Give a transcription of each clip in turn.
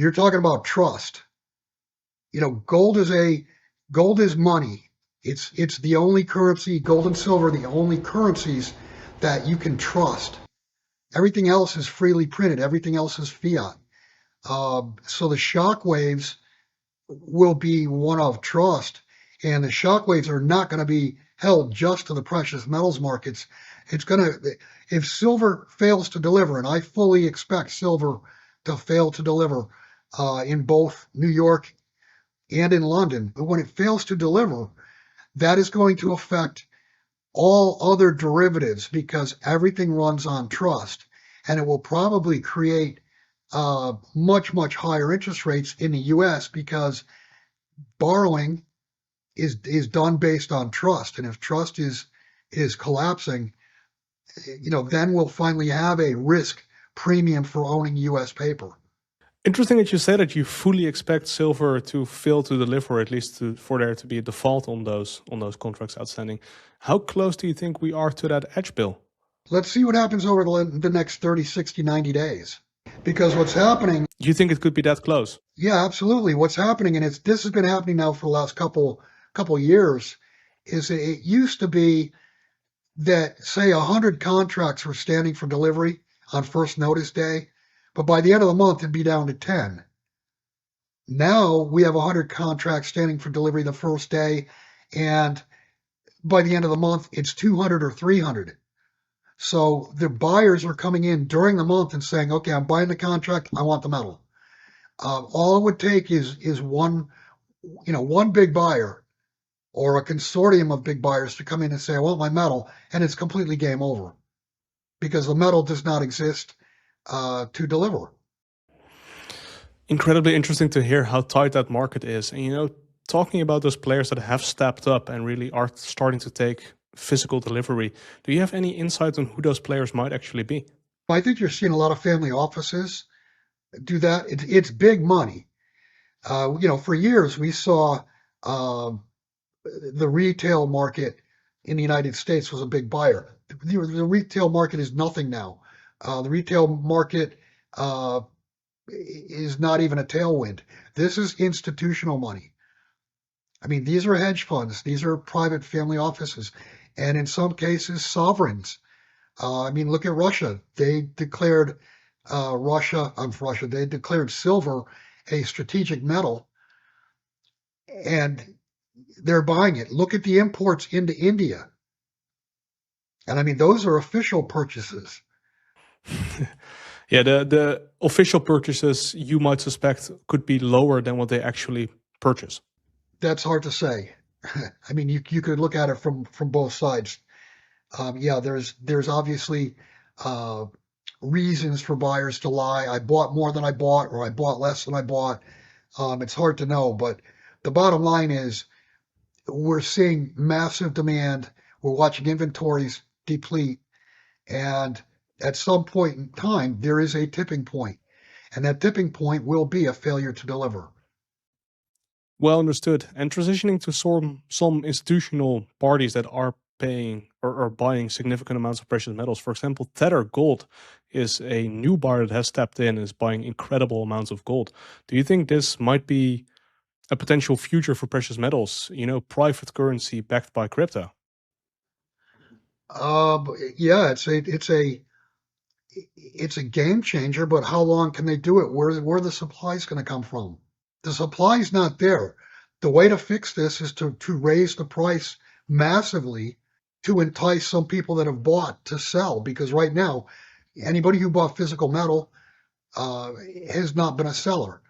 You're talking about trust. Gold is money. It's the only currency, gold and silver, the only currencies that you can trust. Everything else is freely printed. Everything else is fiat. So the shock waves will be one of trust, and the shock waves are not going to be held just to the precious metals markets. It's going to, if silver fails to deliver, and I fully expect silver to fail to deliver in both New York and in London, but when it fails to deliver, that is going to affect all other derivatives because everything runs on trust, and it will probably create much, much higher interest rates in the US because borrowing is done based on trust. And if trust is collapsing, then we'll finally have a risk premium for owning US paper. Interesting that you say that you fully expect silver to fail to deliver, at least for there to be a default on those contracts outstanding. How close do you think we are to that edge, Bill? Let's see what happens over the next 30, 60, 90 days. Because what's happening, You think it could be that close? yeah, absolutely. What's happening, and this has been happening now for the last couple years, is it used to be that say 100 contracts were standing for delivery on first notice day, but by the end of the month it'd be down to 10. Now we have 100 contracts standing for delivery the first day, and by the end of the month it's 200 or 300. So the buyers are coming in during the month and saying, okay, I'm buying the contract, I want the metal. All it would take is one big buyer or a consortium of big buyers to come in and say, I want my metal, and it's completely game over because the metal does not exist to deliver. Incredibly interesting to hear how tight that market is. And talking about those players that have stepped up and really are starting to take physical delivery, do you have any insight on who those players might actually be? I think you're seeing a lot of family offices do that. It's big money. For years we saw the retail market in the United States was a big buyer. The retail market is nothing now. The retail market is not even a tailwind. This is institutional money. I mean, these are hedge funds. These are private family offices, and in some cases, sovereigns. Look at Russia. They declared They declared silver a strategic metal, and they're buying it. Look at the imports into India. And those are official purchases. Yeah, the official purchases you might suspect could be lower than what they actually purchase. That's hard to say. You could look at it from both sides. There's obviously reasons for buyers to lie. I bought more than I bought, or I bought less than I bought. It's hard to know, but the bottom line is we're seeing massive demand. We're watching inventories deplete, and at some point in time, there is a tipping point, and that tipping point will be a failure to deliver. Well understood. And transitioning to some institutional parties that are paying or buying significant amounts of precious metals. For example, Tether Gold is a new buyer that has stepped in and is buying incredible amounts of gold. Do you think this might be a potential future for precious metals? Private currency backed by crypto. Yeah, it's a game changer, but how long can they do it? Where the supply is going to come from? The supply is not there. The way to fix this is to raise the price massively to entice some people that have bought to sell, because right now, anybody who bought physical metal has not been a seller.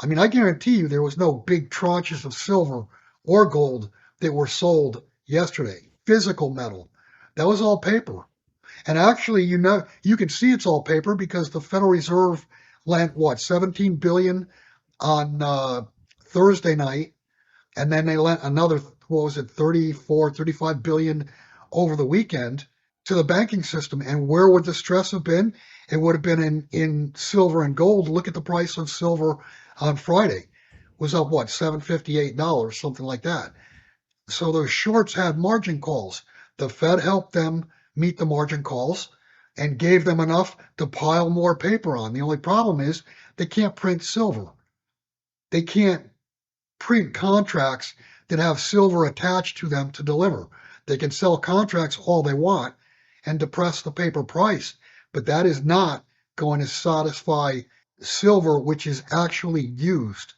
I guarantee you there was no big tranches of silver or gold that were sold yesterday. Physical metal. That was all paper. And actually, you can see it's all paper because the Federal Reserve lent, what, 17 billion on Thursday night, and then they lent another, 35 billion over the weekend to the banking system. And where would the stress have been? It would have been in silver and gold. Look at the price of silver on Friday. It was up, what, $758, something like that. So those shorts had margin calls. The Fed helped them meet the margin calls and gave them enough to pile more paper on. The only problem is They can't print silver. They can't print contracts that have silver attached to them to deliver. They can sell contracts all they want and depress the paper price, but that is not going to satisfy silver, which is actually used.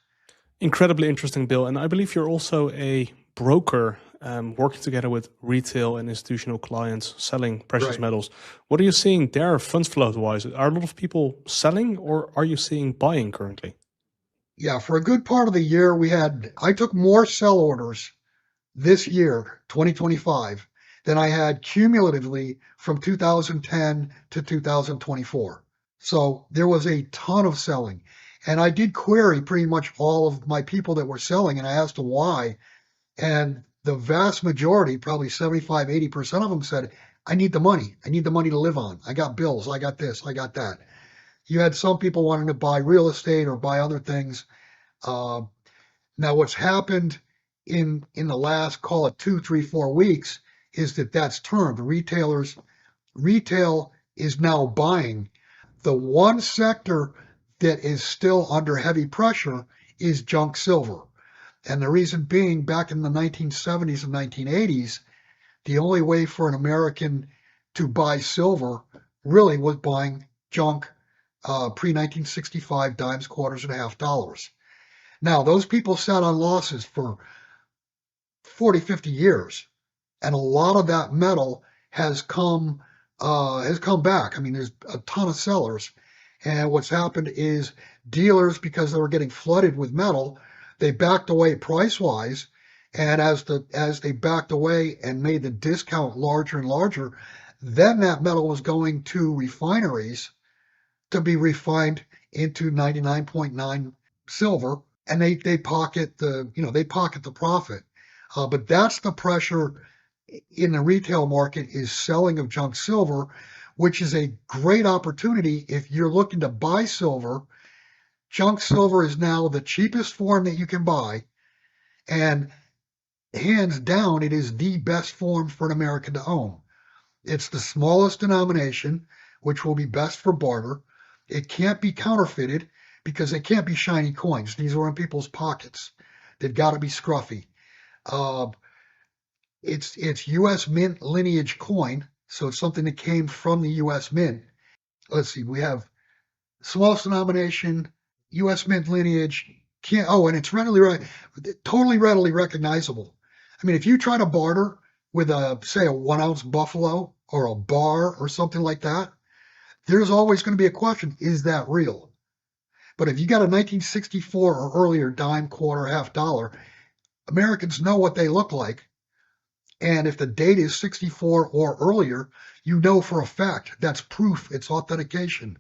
Incredibly interesting, Bill. And I believe you're also a broker working together with retail and institutional clients selling precious Right. metals. What are you seeing there, funds flow wise? Are a lot of people selling or are you seeing buying currently? Yeah, for a good part of the year, I took more sell orders this year, 2025, than I had cumulatively from 2010 to 2024. So there was a ton of selling. And I did query pretty much all of my people that were selling, and I asked them why. And the vast majority, probably 75, 80% of them said, I need the money. I need the money to live on. I got bills. I got this. I got that. You had some people wanting to buy real estate or buy other things. Uh, Now, what's happened in the last, call it 2, 3, 4 weeks, is that's turned. Retail is now buying. The one sector that is still under heavy pressure is junk silver. And the reason being, back in the 1970s and 1980s, the only way for an American to buy silver really was buying junk pre 1965 dimes, quarters, and half dollars. Now, those people sat on losses for 40, 50 years, and a lot of that metal has come back. I mean, there's a ton of sellers, and what's happened is dealers, because they were getting flooded with metal, they backed away price wise, and as they backed away and made the discount larger and larger, then that metal was going to refineries to be refined into 99.9 silver, and they pocket the profit. But that's the pressure in the retail market, is selling of junk silver, which is a great opportunity if you're looking to buy silver. Junk silver is now the cheapest form that you can buy, and hands down, it is the best form for an American to own. It's the smallest denomination, which will be best for barter. It can't be counterfeited because they can't be shiny coins. These are in people's pockets. They've got to be scruffy. Uh, it's U.S. Mint lineage coin, so it's something that came from the U.S. Mint. Let's see, we have smallest denomination, U.S. Mint lineage. Can't, oh, and it's totally readily recognizable. I mean, if you try to barter with say a 1 ounce buffalo or a bar or something like that, there's always going to be a question: is that real? But if you got a 1964 or earlier dime, quarter, half dollar, Americans know what they look like. And if the date is 64 or earlier, you know for a fact that's proof, it's authentication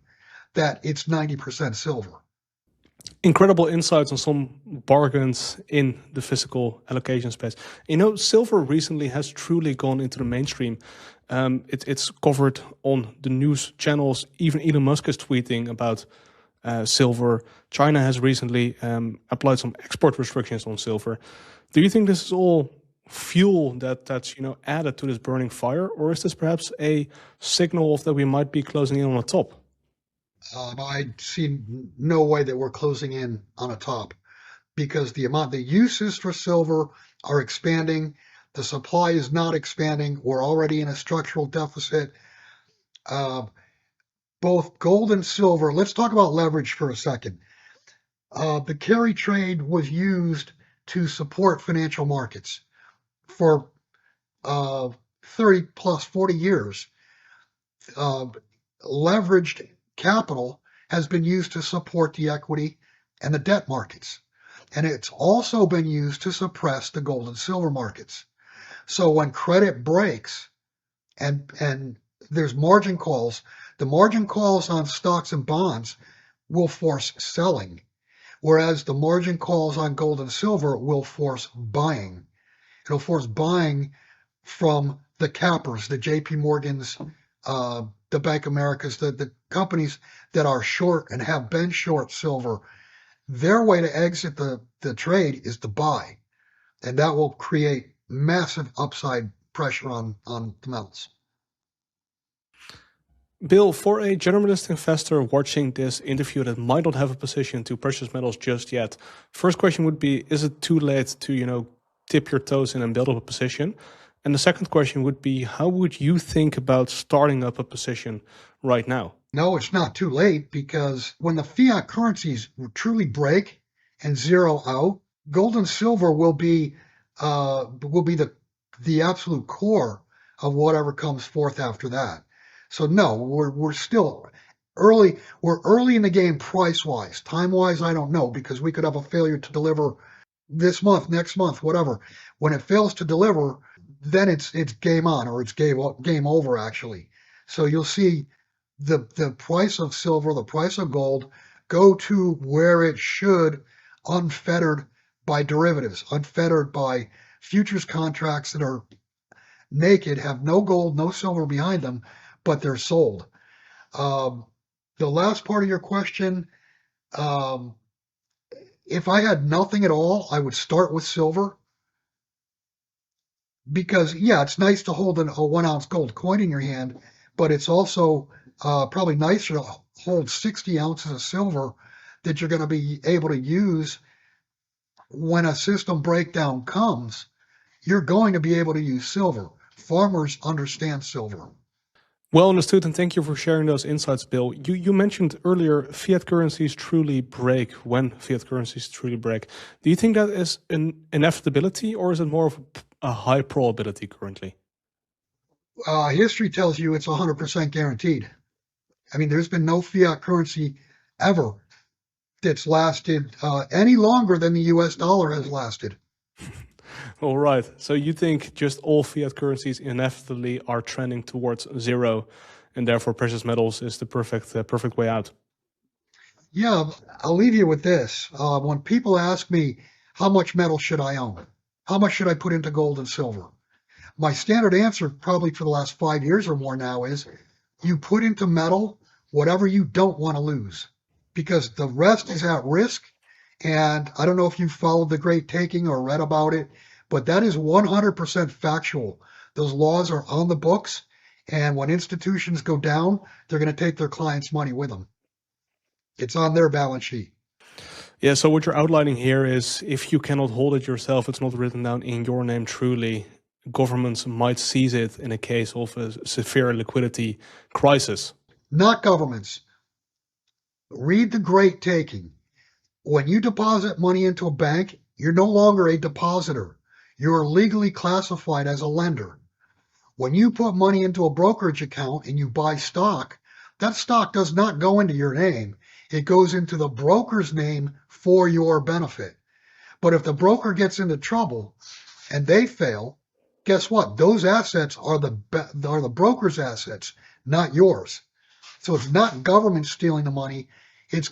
that it's 90% silver. Incredible insights on some bargains in the physical allocation space. You know, silver recently has truly gone into the mainstream. It's covered on the news channels. Even Elon Musk is tweeting about silver. China has recently applied some export restrictions on silver. Do you think this is all fuel that's added to this burning fire, or is this perhaps a signal of that we might be closing in on the top? I see no way that we're closing in on a top, because the uses for silver are expanding. The supply is not expanding. We're already in a structural deficit. Uh, Both gold and silver. Let's talk about leverage for a second. The carry trade was used to support financial markets for 30 plus 40 years. Uh, Leveraged capital has been used to support the equity and the debt markets. And it's also been used to suppress the gold and silver markets. So when credit breaks and there's margin calls, the margin calls on stocks and bonds will force selling, whereas the margin calls on gold and silver will force buying. It'll force buying from the cappers, the JP Morgans, the Bank Americas, the companies that are short and have been short silver. Their way to exit the trade is to buy, and that will create massive upside pressure on the metals. Bill, for a generalist investor watching this interview that might not have a position to precious metals just yet, first question would be, is it too late to, dip your toes in and build up a position? And the second question would be, how would you think about starting up a position right now? No, it's not too late, because when the fiat currencies truly break and zero out, gold and silver will be the absolute core of whatever comes forth after that. So no, we're still early. We're early in the game price wise. Time wise, I don't know, because we could have a failure to deliver this month, next month, whatever. When it fails to deliver, then it's game on, or it's game over actually. So you'll see the price of silver, the price of gold go to where it should, unfettered by derivatives, unfettered by futures contracts that are naked, have no gold, no silver behind them, but they're sold. The last part of your question, if I had nothing at all, I would start with silver, because yeah, it's nice to hold a 1 ounce gold coin in your hand, but it's also probably nicer to hold 60 ounces of silver that you're going to be able to use when a system breakdown comes. You're going to be able to use silver. Farmers understand silver. Well understood, and thank you for sharing those insights, Bill. You mentioned earlier fiat currencies truly break when fiat currencies truly break. Do you think that is an inevitability, or is it more of a high probability currently? History tells you it's 100% guaranteed. I mean, there's been no fiat currency ever that's lasted any longer than the US dollar has lasted. All right. So you think just all fiat currencies inevitably are trending towards zero, and therefore precious metals is the perfect way out? Yeah, I'll leave you with this. When people ask me, how much metal should I own? How much should I put into gold and silver? My standard answer, probably for the last 5 years or more now, is you put into metal whatever you don't want to lose, because the rest is at risk. And I don't know if you've followed the Great Taking or read about it, but that is 100% factual. Those laws are on the books. And when institutions go down, they're going to take their clients' money with them. It's on their balance sheet. Yeah, so what you're outlining here is if you cannot hold it yourself, it's not written down in your name truly, governments might seize it in a case of a severe liquidity crisis. Not governments. Read the Great Taking. When you deposit money into a bank, you're no longer a depositor. You are legally classified as a lender. When you put money into a brokerage account and you buy stock, that stock does not go into your name. It goes into the broker's name for your benefit. But if the broker gets into trouble and they fail, guess what? Those assets are the broker's assets, not yours. So it's not government stealing the money. It's